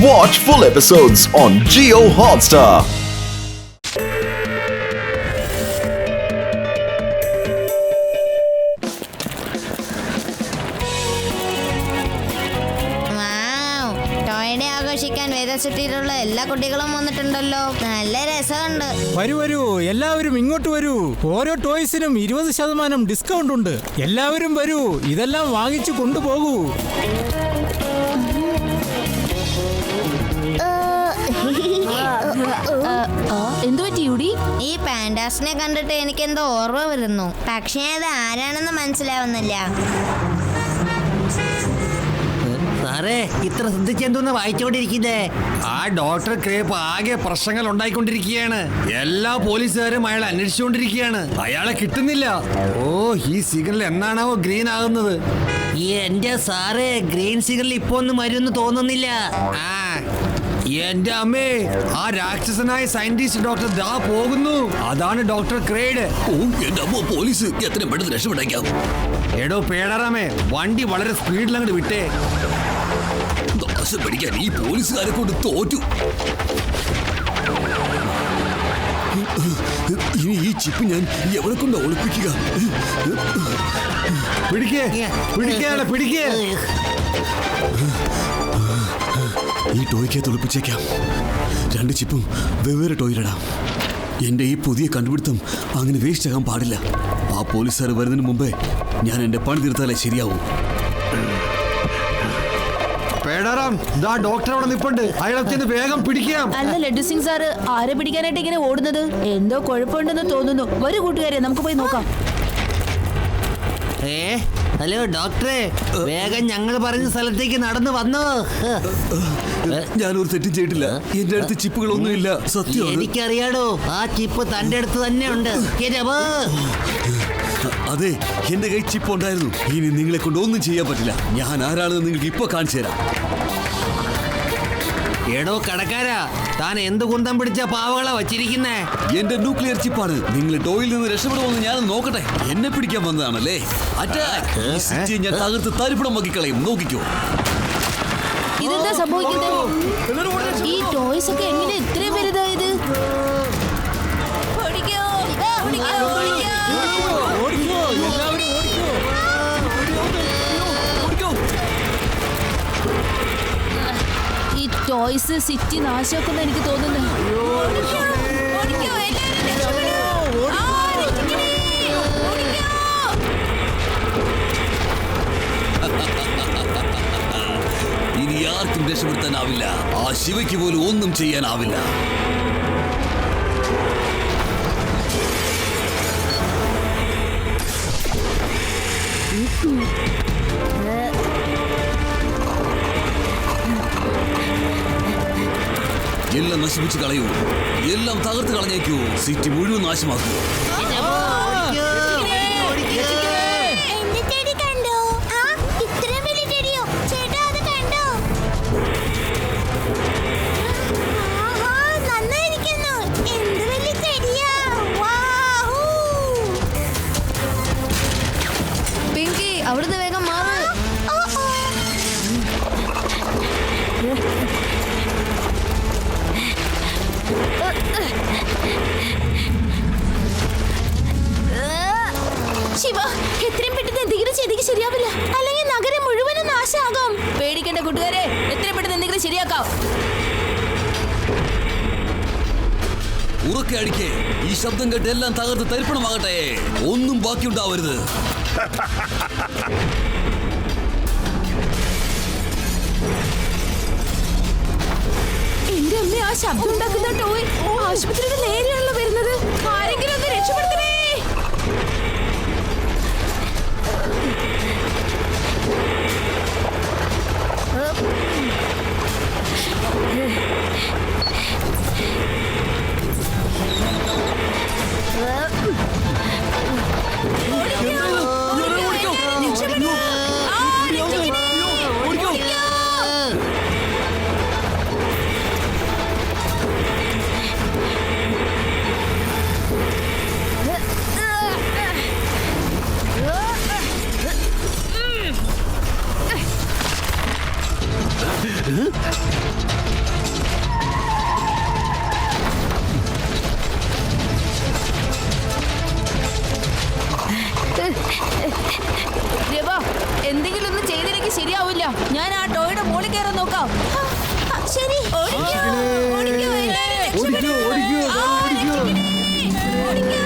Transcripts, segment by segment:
Watch full episodes on Jio Hotstar. ആഘോഷിക്കാൻ വേദസിറ്റിയിലുള്ള എല്ലാ കുട്ടികളും വന്നിട്ടുണ്ടല്ലോ. നല്ല രസമുണ്ട്. വരൂ വരൂ, എല്ലാവരും ഇങ്ങോട്ട് വരൂ. ഓരോ ടോയ്സിനും 20% ഡിസ്കൗണ്ട് ഉണ്ട്. എല്ലാവരും വരൂ, ഇതെല്ലാം വാങ്ങിച്ചു കൊണ്ടുപോകൂ. ഈ പാൻഡാസിനെ കണ്ടിട്ട് എനിക്ക് എന്തോ ഓർമ്മ വരുന്നു, പക്ഷേ അത് ആരാണെന്ന് മനസ്സിലാവുന്നില്ല. സാറേ, ഇത്ര ശ്രദ്ധിച്ചെന്തോന്ന് വായിച്ചോണ്ടിരിക്കുന്നേ? ആ ഡോക്ടർ ക്രേപ്പ് ആകെ പ്രശ്നങ്ങൾ ഉണ്ടായിക്കൊണ്ടിരിക്കുകയാണ്. എല്ലാ പോലീസുകാരും അയാളെ അന്വേഷിച്ചുകൊണ്ടിരിക്കുകയാണ്. അയാളെ കിട്ടുന്നില്ല. ഓ, ഈ സിഗ്നൽ എന്നാണാവോ ഗ്രീൻ ആകുന്നത്? എന്റെ സാറേ, ഗ്രീൻ സിഗ്നൽ ഇപ്പൊ ഒന്നും വരുമെന്ന് തോന്നുന്നില്ല. ആ, എന്റെ അമ്മേ, ആ രാക്ഷസനായ സയന്റിസ്റ്റ് ഡോക്ടർ ദാ പോകുന്നു. അതാണ് ഡോക്ടർ ക്രേഡ്. ഓ, എന്റെ അമ്മ, പോലീസ് എത്രയും പെട്ടെന്ന് രക്ഷപ്പെട്ടേക്കാം. എടോ പേടറാമേ, വണ്ടി വളരെ സ്പീഡിൽ അങ്ങോട്ട് വിട്ടേ. ദോശ പിടിക്കാൻ ഈ പോലീസുകാരെ കൊണ്ട് തോറ്റു. ഇനി ഈ ചിപ്പ് ഞാൻ എവിടെ കൊണ്ട് ഒളിപ്പിക്കുക? പിടിക്കേ, പിടിക്കാണ്, പിടിക്കേ. ഈ ടോയ്ക്കകത്ത് ഒളിപ്പിച്ചേക്കാം. 2 ചിപ്പും വെവ്വേറെ ടോയിലിടാം. എന്റെ ഈ പുതിയ കണ്ടുപിടുത്തം അങ്ങനെ വേസ്റ്റ് ആകാൻ പാടില്ല. ആ പോലീസുകാർ വരുന്നതിന് മുമ്പേ ഞാൻ എന്റെ പണി തീർത്താലേ ശരിയാവും. പേടറാം, ദാ ഡോക്ടർ അവിടെ നിൽപ്പുണ്ട്. അയാളെ വേഗം പിടിക്കാം. അല്ല ലഡ്ഡു സിംഗ് സാറ്, ആരെ പിടിക്കാനായിട്ട് ഇങ്ങനെ ഓടുന്നത്? എന്തോ കുഴപ്പമുണ്ടെന്ന് തോന്നുന്നു. വരൂ കൂട്ടുകാരെ, നമുക്ക് പോയി നോക്കാം. ഹലോ ഡോക്ടറെ, വേഗം ഞങ്ങൾ പറഞ്ഞ സ്ഥലത്തേക്ക് നടന്നു വന്നോ. ഞാനൊരു തെറ്റും ചെയ്തിട്ടില്ല. എന്റെ അടുത്ത് ചിപ്പുകളൊന്നുമില്ല. സത്യം എനിക്കറിയാടോ, ആ ചിപ്പ് തന്റെ അടുത്ത് തന്നെ ഉണ്ട്. അതെ, എന്റെ കൈ ചിപ്പ് ഉണ്ടായിരുന്നു. ഇനി നിങ്ങളെ കൊണ്ട് ഒന്നും ചെയ്യാൻ പറ്റില്ല. ഞാൻ ആരാണെന്ന് നിങ്ങൾക്ക് ഇപ്പൊ കാണിച്ചു തരാം. എടോ കടക്കാരാ, താൻ എന്ത് കുന്തം പിടിച്ച പാവകളെ വച്ചിരിക്കുന്നേ? എന്റെ ന്യൂക്ലിയർ ചിപ്പാണ്. നിങ്ങൾ ടോയിൽ നിന്ന് രക്ഷപ്പെടുമെന്ന് ഞാൻ നോക്കട്ടെ. എന്നെ പിടിക്കാൻ വന്നതാണല്ലേ? അറ്റാക്ക്! ഞാൻ തകർത്ത് തരിപ്പണം വക്കിക്കളയും. നോക്കിക്കോ. ഇതെന്താ സംഭവിക്കുന്നത്? ഈ ടോയ്സ് ഒക്കെ എങ്ങനെ ഇത്രയും വലുതായത്? ഈ ടോയ്സ് സിറ്റി നാശമാക്കുന്ന എനിക്ക് തോന്നുന്നു. ഇനി ആർക്കും രക്ഷപ്പെടുത്താനാവില്ല. ആ ശിവയ്ക്ക് പോലും ഒന്നും ചെയ്യാനാവില്ല. എല്ലാം നശിപ്പിച്ച് കളയൂ. എല്ലാം തകർത്ത് കളഞ്ഞേക്കൂ. സിറ്റി മുഴുവൻ നാശമാക്കൂ. പിങ്കി, അവിടുന്ന് വേഗം മാറ്. ശിവ, എത്രയും പെട്ടെന്ന് എന്തെങ്കിലും ചെയ്തെങ്കിൽ ശരിയാവില്ല, അല്ലെങ്കിൽ നഗരം മുഴുവനും നാശമാകും. പേടിക്കേണ്ട കൂട്ടുകാരെ, എത്രയും പെട്ടെന്ന് എന്തെങ്കിലും ശരിയാക്കാം. ഉറക്കെ അടിക്കേ. ഈ ശബ്ദം കേട്ട് എല്ലാം തകർത്ത് തരിപ്പണമാകട്ടെ. ഒന്നും ബാക്കിയുണ്ടാവരുത്. എന്റെ അമ്മ, ആ ശബ്ദം ഉണ്ടാക്കുന്ന ടോയ് ആശുപത്രിയുടെ നേരെയാണല്ലോ വരുന്നത്. ആരെങ്കിലും ഒന്ന് രക്ഷപ്പെടുത്തണേ. കയറാൻ നോക്കാം. ശരി. ഓടിക്കൂ. ഓടിക്കൂ. എല്ലാവരും ഓടിക്കൂ, ഓടിക്കൂ, ഓടിക്കൂ. ഓടിക്കൂ.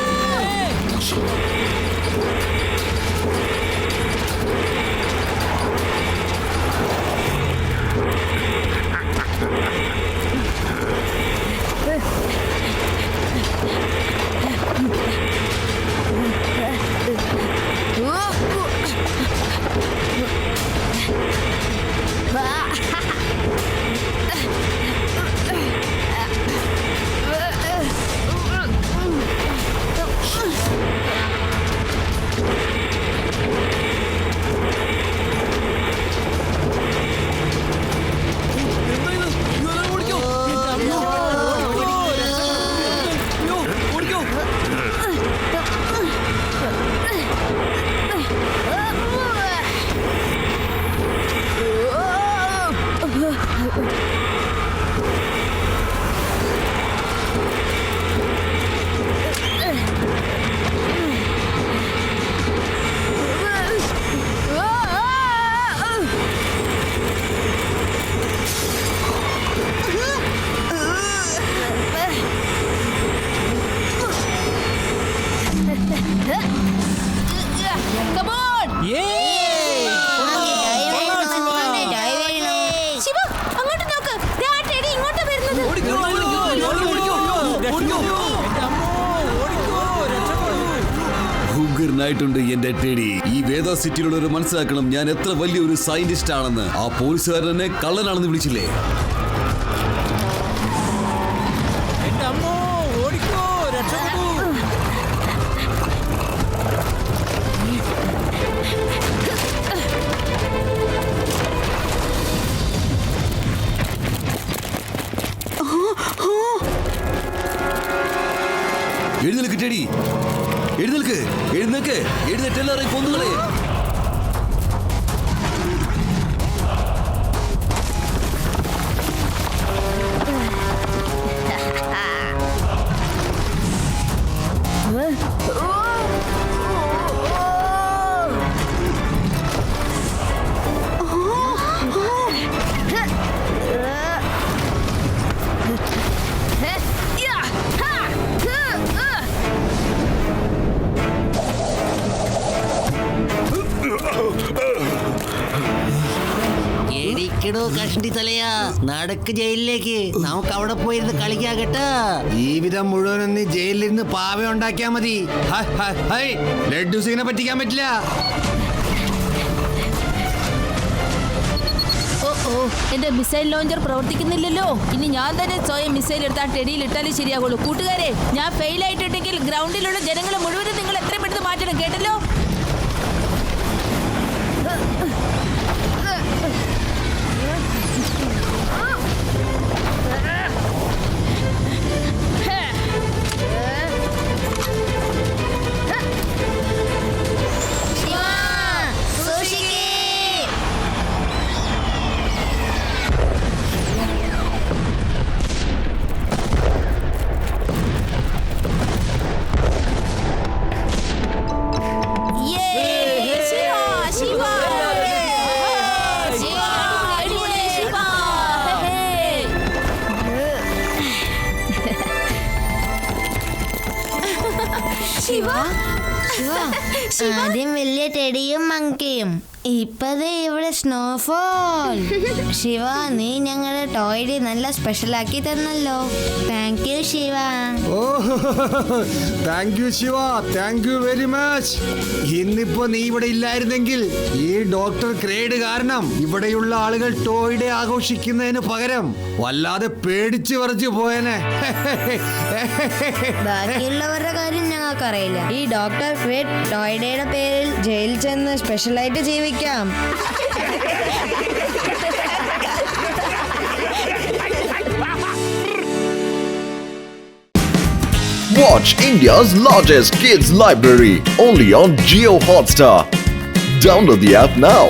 Come on. ശിവ, അങ്ങോട്ട് നോക്ക്. ദേ ആ ടെഡി ഇങ്ങോട്ടാ വരുന്നത്. ഉഗ്രനായിട്ടുണ്ട് എന്റെ ടെഡി. ഈ വേദ സിറ്റിയിലുള്ളവർ മനസ്സിലാക്കണം ഞാൻ എത്ര വലിയൊരു സയന്റിസ്റ്റ് ആണെന്ന്. ആ പോലീസുകാരനെ കള്ളനാണെന്ന് വിളിച്ചില്ലേ? എഴുന്നേൽക്ക് ടെഡി, എഴുന്നേൽക്ക്, എഴുന്നേൽക്ക്, എഴുന്നേറ്റ് എല്ലാവരെയും കൊന്നുകളെ. എടിക്കടോ കഷ്ടി തലയാ, നടക്ക് ജയിലിലേക്ക്. നമുക്ക് അവിടെ പോയിരുന്ന് കളിക്കാം കേട്ടാ. ജീവിതം മുഴുവനും നീ ജയിലിലിരുന്ന് പാവ ഉണ്ടാക്കിയാ മതി. ലഡ്ഡു സിങ്ങിനെ പറ്റിക്കാൻ പറ്റില്ല. എന്റെ മിസൈൽ ലോഞ്ചർ പ്രവർത്തിക്കുന്നില്ലല്ലോ. ഇനി ഞാൻ തന്നെ സ്വയം മിസൈൽ എടുത്താൽ ടെഡിയിൽ ഇട്ടാലും ശരിയാകുള്ളൂ. കൂട്ടുകാരെ, ഞാൻ ഫെയിൽ ആയിട്ടുണ്ടെങ്കിൽ ഗ്രൗണ്ടിലുള്ള ജനങ്ങളെ മുഴുവനും നിങ്ങൾ എത്രയും പെട്ടെന്ന് മാറ്റണം, കേട്ടല്ലോ? ആദ്യം വലിയ ടെഡിയും മങ്കയും, ഇപ്പതേ ഇവിടെ സ്നോഫോൾ. ശിവ, നീ ഞങ്ങളുടെ ടോയ്ഡി നല്ല സ്പെഷ്യൽ ആക്കി തന്നല്ലോ. Thank you Shiva. Thank you Shiva, thank you very much. ഇന്നിപ്പോ നീ ഇവിടെ ഇല്ലായിരുന്നെങ്കിൽ ഈ ഡോക്ടർ ക്രേഡ് കാരണം ഇവിടെയുള്ള ആളുകൾ ടോയ്ഡേ ആഘോഷിക്കുന്നതിന് പകരം വല്ലാതെ പേടിച്ചു വിറച്ചു പോയനെ. ബാക്കിയുള്ളവരുടെ കാര്യം ഞങ്ങൾക്കറിയില്ല. ഈ ഡോക്ടർ ക്രേഡ് ടോയ്ഡേയുടെ പേരിൽ ജയിലിൽ ചെന്ന് സ്പെഷ്യലായിട്ട് ജീവിക്കാം. Watch India's largest kids library only on Jio Hotstar. Download the app now.